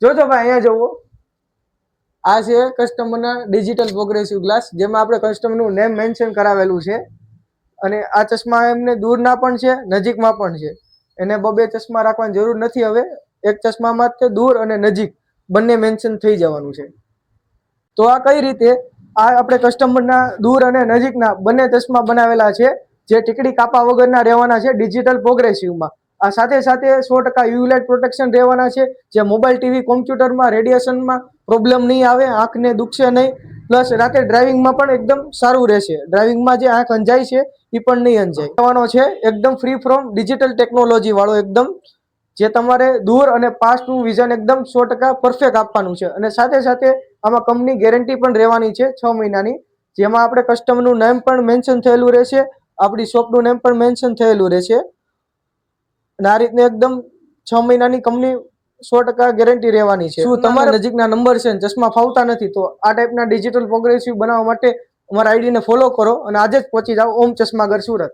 જોજો ભાઈ અહીંયા જુઓ, આ છે કસ્ટમરના ડિજિટલ પ્રોગ્રેસિવ ગ્લાસ, જેમાં આપણે કસ્ટમરનું નેમ મેન્શન કરાવેલું છે. અને આ ચશ્મા એમને દૂરના પણ છે, નજીકમાં પણ છે. એને બે ચશ્મા રાખવાની જરૂર નથી. હવે એક ચશ્મામાં જ દૂર અને નજીક બંને મેન્શન થઈ જવાનું છે. તો આ કઈ રીતે આ આપણે કસ્ટમરના દૂર અને નજીકના બંને ચશ્મા બનાવેલા છે, જે ટીકડી કાપા વગરના રહેવાના છે ડિજિટલ પ્રોગ્રેસિવમાં. આ સાથે સાથે 100% યુવી લાઇટ પ્રોટેક્શન રહેવાના છે, જે મોબાઈલ, ટીવી, કોમ્પ્યુટરમાં રેડિયેશનમાં પ્રોબ્લેમ નહીં આવે, આંખને દુખશે નહીં. પ્લસ રાતે ડ્રાઇવિંગમાં પણ એકદમ સારું રહેશે. ડ્રાઇવિંગમાં જે આંખ અંજાય છે એ પણ નહીં અંજાય. રહેવાનો છે એકદમ ફ્રી ફ્રોમ ડિજિટલ ટેકનોલોજી વાળો, એકદમ જે તમારે દૂર અને પાસનું વિઝન એકદમ 100% પરફેક્ટ આપવાનું છે. અને સાથે સાથે આમાં કંપની ગેરંટી પણ રહેવાની છે 6 મહિનાની, જેમાં આપણે કસ્ટમરનું નેમ પણ મેન્શન થયેલું રહેશે, આપણી શોપનું નેમ પણ મેન્શન થયેલું રહેશે. અને આ રીતને એકદમ 6 મહિનાની કંપની 100% ગેરંટી રહેવાની છે. શું તમારા નજીકના નંબર છે ચશ્મા ફાવતા નથી, તો આ ટાઈપના ડિજિટલ પ્રોગ્રેસિવ બનાવવા માટે અમારા આઈડીને ફોલો કરો અને આજે જ પહોંચી જાઓ ઓમ ચશ્માઘર સુરત.